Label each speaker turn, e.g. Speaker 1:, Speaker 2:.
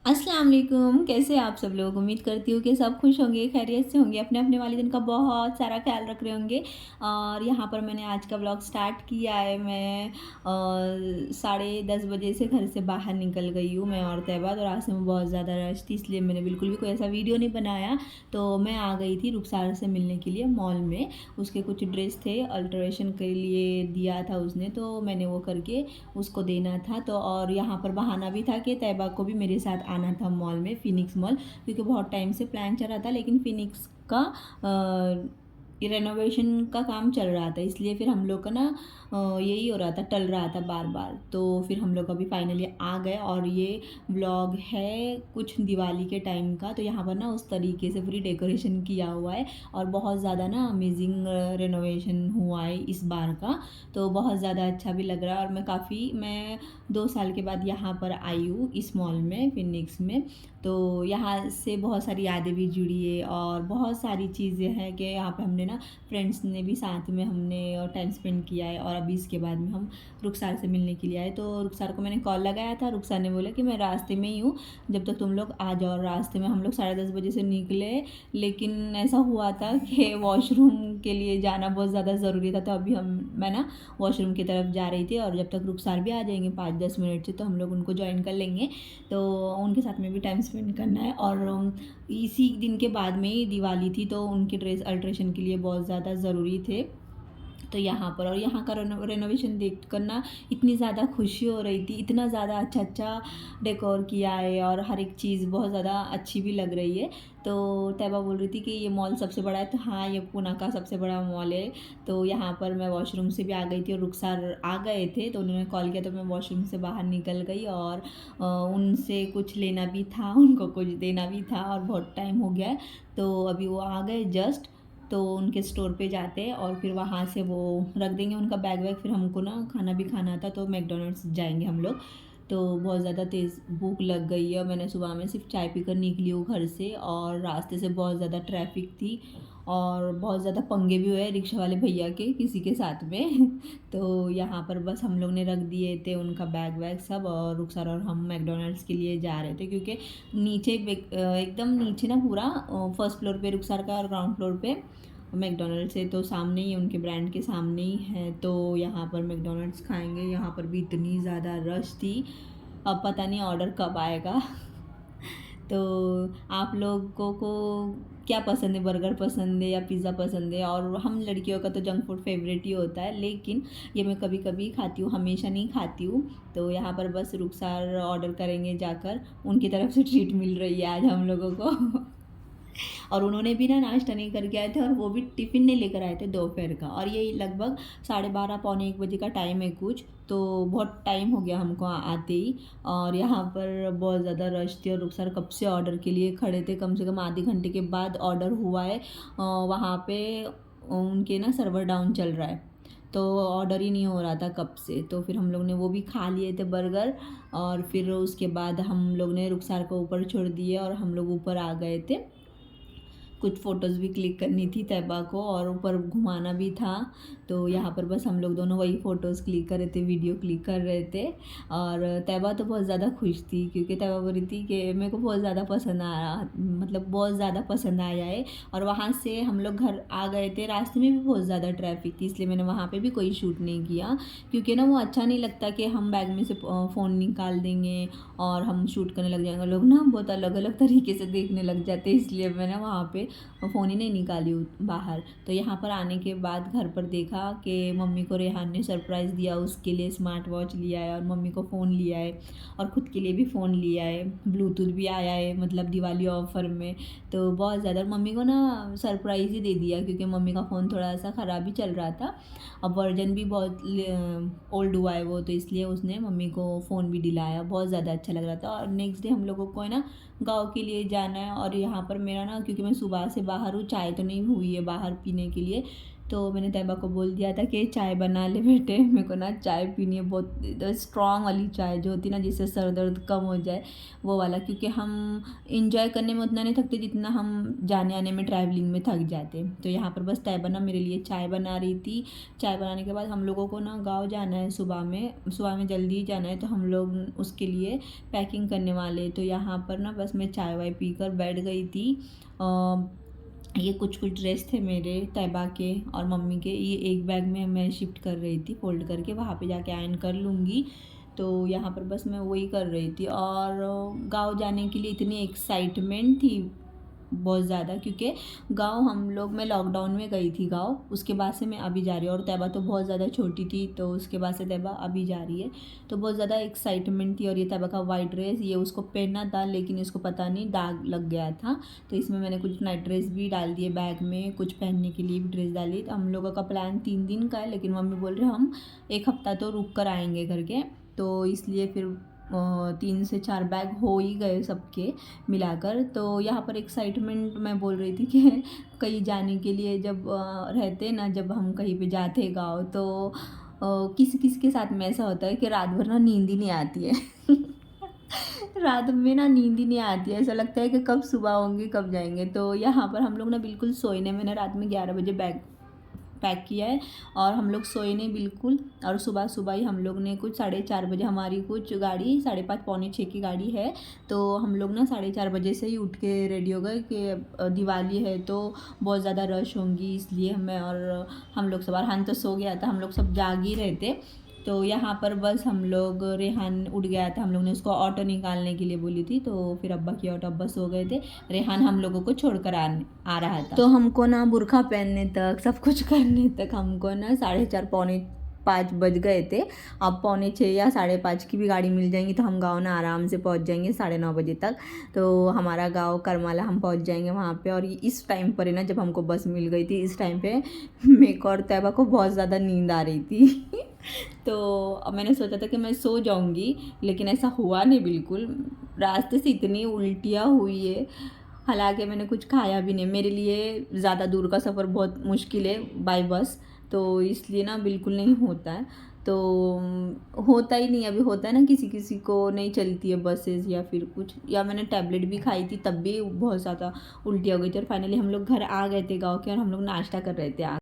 Speaker 1: अस्सलाम वालेकुम। कैसे हैं आप सब लोग? उम्मीद करती हूँ कि सब खुश होंगे, खैरियत से होंगे, अपने अपने वालिदैन का बहुत सारा ख्याल रख रहे होंगे। और यहाँ पर मैंने आज का व्लॉग स्टार्ट किया है। मैं 10:30 बजे से घर से बाहर निकल गई हूँ, मैं और तैयबा। तो रास्ते में बहुत ज़्यादा रश थी, इसलिए मैंने बिल्कुल भी कोई ऐसा वीडियो नहीं बनाया। तो मैं आ गई थी रुखसार से मिलने के लिए मॉल में। उसके कुछ ड्रेस थे, अल्ट्रेशन के लिए दिया था उसने, तो मैंने वो करके उसको देना था। तो और यहाँ पर बहाना भी था कि तैयबा को भी मेरे साथ आना था मॉल में, फिनिक्स मॉल, क्योंकि बहुत टाइम से प्लान चल रहा था, लेकिन फिनिक्स का रेनोवेशन का काम चल रहा था, इसलिए फिर हम लोग का ना यही हो रहा था, टल रहा था बार बार। तो फिर हम लोग अभी फाइनली आ गए। और ये व्लॉग है कुछ दिवाली के टाइम का। तो यहाँ पर ना उस तरीके से पूरी डेकोरेशन किया हुआ है और बहुत ज़्यादा ना अमेजिंग रेनोवेशन हुआ है इस बार का। तो बहुत ज़्यादा अच्छा भी लग रहा है। और मैं 2 साल के बाद यहाँ पर आई हूँ इस मॉल में, फिनिक्स में। तो यहाँ से बहुत सारी यादें भी जुड़ी है और बहुत सारी चीज़ें हैं कि यहाँ पे हमने ना फ्रेंड्स ने भी साथ में हमने टाइम स्पेंड किया है। और अभी इसके बाद में हम रुखसार से मिलने के लिए आए। तो रुखसार को मैंने कॉल लगाया था, रुखसार ने बोला कि मैं रास्ते में ही हूँ, जब तक तुम लोग आ जाओ। रास्ते में हम लोग 10:30 बजे से निकले, लेकिन ऐसा हुआ था कि वॉशरूम के लिए जाना बहुत ज़्यादा ज़रूरी था। तो अभी मैं ना वॉशरूम की तरफ जा रही थी, और जब तक रुखसार भी आ जाएंगे 5-10 मिनट से, तो हम लोग उनको ज्वाइन कर लेंगे। तो उनके साथ में भी टाइम स्पेंड करना है। और इसी दिन के बाद में ही दिवाली थी, तो उनके ड्रेस अल्ट्रेशन के लिए बहुत ज़्यादा ज़रूरी थे। तो यहाँ पर, और यहाँ का रेनोवेशन देख कर ना इतनी ज़्यादा खुशी हो रही थी, इतना ज़्यादा अच्छा अच्छा डेकोर किया है और हर एक चीज़ बहुत ज़्यादा अच्छी भी लग रही है। तो तैयबा बोल रही थी कि ये मॉल सबसे बड़ा है। तो हाँ, ये पूना का सबसे बड़ा मॉल है। तो यहाँ पर मैं वॉशरूम से भी आ गई थी और रुखसार आ गए थे, तो उन्होंने कॉल किया, तो मैं वॉशरूम से बाहर निकल गई। और उनसे कुछ लेना भी था, उनको कुछ देना भी था, और बहुत टाइम हो गया है। तो अभी वो आ गए जस्ट। तो उनके स्टोर पे जाते हैं और फिर वहाँ से वो रख देंगे उनका बैग वैग। फिर हमको ना खाना भी खाना था, तो मैकडोनल्ड्स जाएंगे हम लोग। तो बहुत ज़्यादा तेज़ भूख लग गई है। मैंने सुबह में सिर्फ चाय पीकर निकली हूँ घर से, और रास्ते से बहुत ज़्यादा ट्रैफिक थी और बहुत ज़्यादा पंगे भी हुए रिक्शा वाले भैया के किसी के साथ में। तो यहाँ पर बस हम लोग ने रख दिए थे उनका बैग वैग सब, और रुखसार और हम मैकडोनल्ड्स के लिए जा रहे थे, क्योंकि नीचे एकदम नीचे ना पूरा फर्स्ट फ्लोर पे रुखसार का और ग्राउंड फ्लोर पे मैकडोनल्ड्स है। तो सामने ही, उनके ब्रांड के सामने ही है। तो यहाँ पर मैकडोनल्ड्स खाएंगे। यहाँ पर भी इतनी ज़्यादा रश थी, अब पता नहीं ऑर्डर कब आएगा। तो आप लोगों को क्या पसंद है? बर्गर पसंद है या पिज़्ज़ा पसंद है? और हम लड़कियों का तो जंक फूड फेवरेट ही होता है, लेकिन ये मैं कभी कभी खाती हूँ, हमेशा नहीं खाती हूँ। तो यहाँ पर बस रुखसार ऑर्डर करेंगे जाकर, उनकी तरफ से ट्रीट मिल रही है आज हम लोगों को। और उन्होंने भी ना नाश्ता नहीं करके आए थे, और वो भी टिफ़िन नहीं लेकर आए थे दोपहर का। और ये लगभग 12:30 पौने 1 बजे का टाइम है कुछ। तो बहुत टाइम हो गया हमको आते ही। और यहाँ पर बहुत ज़्यादा रश थी, और रुखसार कब से ऑर्डर के लिए खड़े थे, कम से कम आधे घंटे के बाद ऑर्डर हुआ है। वहाँ पे उनके ना सर्वर डाउन चल रहा है, तो ऑर्डर ही नहीं हो रहा था कब से। तो फिर हम लोग ने वो भी खा लिए थे बर्गर। और फिर उसके बाद हम लोग ने रुखसार को ऊपर छोड़ दिए और हम लोग ऊपर आ गए थे। कुछ फ़ोटोज़ भी क्लिक करनी थी तैयबा को, और ऊपर घुमाना भी था। तो यहाँ पर बस हम लोग दोनों वही फ़ोटोज़ क्लिक कर रहे थे, वीडियो क्लिक कर रहे थे। और तैयबा तो बहुत ज़्यादा खुश थी, क्योंकि तैयबा बोल रही थी कि मेरे को बहुत ज़्यादा पसंद आ रहा, मतलब बहुत ज़्यादा पसंद आया है। और वहाँ से हम लोग घर आ गए थे, रास्ते में भी बहुत ज़्यादा ट्रैफिक थी, इसलिए मैंने वहाँ पर भी कोई शूट नहीं किया, क्योंकि ना वो अच्छा नहीं लगता कि हम बैग में से फ़ोन निकाल देंगे और हम शूट करने लग जाएंगे। लोग ना बहुत अलग अलग तरीके से देखने लग जाते हैं, इसलिए मैंने वहाँ पे फ़ोन ही नहीं निकाली बाहर। तो यहाँ पर आने के बाद घर पर देखा कि मम्मी को रेहान ने सरप्राइज़ दिया, उसके लिए स्मार्ट वॉच लिया है, और मम्मी को फ़ोन लिया है, और ख़ुद के लिए भी फ़ोन लिया है। ब्लूटूथ भी आया है, मतलब दिवाली ऑफ़र में। तो बहुत ज़्यादा मम्मी को ना सरप्राइज़ ही दे दिया, क्योंकि मम्मी का फ़ोन थोड़ा सा ख़राब ही चल रहा था, अब वर्जन भी बहुत ओल्ड हुआ है वो, तो इसलिए उसने मम्मी को फ़ोन भी दिलाया। बहुत ज़्यादा अच्छा लग रहा था। और नेक्स्ट डे हम लोगों को है ना गाँव के लिए जाना है। और यहाँ पर मेरा ना, क्योंकि मैं सुबह से बाहर हूँ, चाय तो नहीं हुई है बाहर पीने के लिए, तो मैंने तैयबा को बोल दिया था कि चाय बना ले बेटे, मेरे को ना चाय पीनी है, बहुत स्ट्रॉन्ग वाली चाय जो होती है ना जिससे सर दर्द कम हो जाए, वो वाला। क्योंकि हम इंजॉय करने में उतना नहीं थकते जितना हम जाने आने में ट्रैवलिंग में थक जाते। तो यहाँ पर बस तैयबा ना मेरे लिए चाय बना रही थी। चाय बनाने के बाद हम लोगों को ना गाँव जाना है, सुबह में जल्दी ही जाना है, तो हम लोग उसके लिए पैकिंग करने वाले। तो यहाँ पर ना बस मैं चाय वाय पीकर बैठ गई थी। ये कुछ ड्रेस थे मेरे, तैयबा के और मम्मी के, ये एक बैग में मैं शिफ्ट कर रही थी, फोल्ड करके वहाँ पे जाके आयरन कर लूँगी। तो यहाँ पर बस मैं वही कर रही थी। और गाँव जाने के लिए इतनी एक्साइटमेंट थी बहुत ज़्यादा, क्योंकि गाँव हम लोग, मैं लॉकडाउन में गई थी गाँव, उसके बाद से मैं अभी जा रही हूँ। और तैयबा तो बहुत ज़्यादा छोटी थी, तो उसके बाद से तैयबा अभी जा रही है। तो बहुत ज़्यादा एक्साइटमेंट थी। और ये तैयबा का वाइट ड्रेस, ये उसको पहनना था लेकिन इसको पता नहीं दाग लग गया था, तो इसमें मैंने कुछ नाइट ड्रेस भी डाल दिए बैग में, कुछ पहनने के लिए भी ड्रेस डाली। तो हम लोगों का प्लान 3 दिन का है, लेकिन मम्मी बोल रहे हम 1 हफ्ता तो रुक कर आएंगे करके। तो इसलिए फिर 3 से 4 बैग हो ही गए सबके मिलाकर। तो यहाँ पर एक्साइटमेंट मैं बोल रही थी कि कहीं जाने के लिए जब रहते ना, जब हम कहीं पे जाते गाँव, तो किसी किसी के साथ में ऐसा होता है कि रात भर ना नींद ही नहीं आती है। रात में ना नींद ही नहीं आती है, ऐसा लगता है कि कब सुबह होंगे, कब जाएंगे। तो यहाँ पर हम लोग ना बिल्कुल सोए नहीं। मैंने रात में 11 बजे बैग पैक किया है और हम लोग सोए नहीं बिल्कुल। और सुबह सुबह ही हम लोग ने कुछ 4:30 बजे, हमारी कुछ गाड़ी 5:30 पौने 6 की गाड़ी है, तो हम लोग ना 4:30 बजे से ही उठ के रेडी हो गए कि दिवाली है तो बहुत ज़्यादा रश होंगी, इसलिए हमें, और हम लोग सब, रेहान तो सो गया था, हम लोग सब जाग ही रहे थे। तो यहाँ पर बस हम लोग, रेहान उठ गया था, हम लोग ने उसको ऑटो निकालने के लिए बोली थी, तो फिर अब्बा की ऑटो, अब्बा सो गए थे, रेहान हम लोगों को छोड़कर आ रहा था। तो हमको ना बुर्खा पहनने तक, सब कुछ करने तक हमको ना 4:30 पौने 5 बज गए थे। अब पौने 6 या 5:30 की भी गाड़ी मिल जाएंगी तो हम गाँव ना आराम से पहुंच जाएंगे 9:30 बजे तक। तो हमारा गाँव करमाला हम पहुंच जाएंगे वहाँ पे। और इस टाइम पर है ना, जब हमको बस मिल गई थी, इस टाइम पे मेरे को और तैयबा को बहुत ज़्यादा नींद आ रही थी। तो अब मैंने सोचा था कि मैं सो जाऊंगी, लेकिन ऐसा हुआ नहीं बिल्कुल। रास्ते से इतनी उल्टियाँ हुई है, हालांकि मैंने कुछ खाया भी नहीं। मेरे लिए ज़्यादा दूर का सफ़र बहुत मुश्किल है बाय बस, तो इसलिए ना बिल्कुल नहीं होता है। तो होता ही नहीं, अभी होता है ना किसी किसी को नहीं चलती है बसेस या फिर कुछ, या मैंने टैबलेट भी खाई थी तब भी बहुत ज़्यादा उल्टियाँ हो गई थी। और फाइनली हम लोग घर आ गए थे गाँव के, और हम लोग नाश्ता कर रहे थे।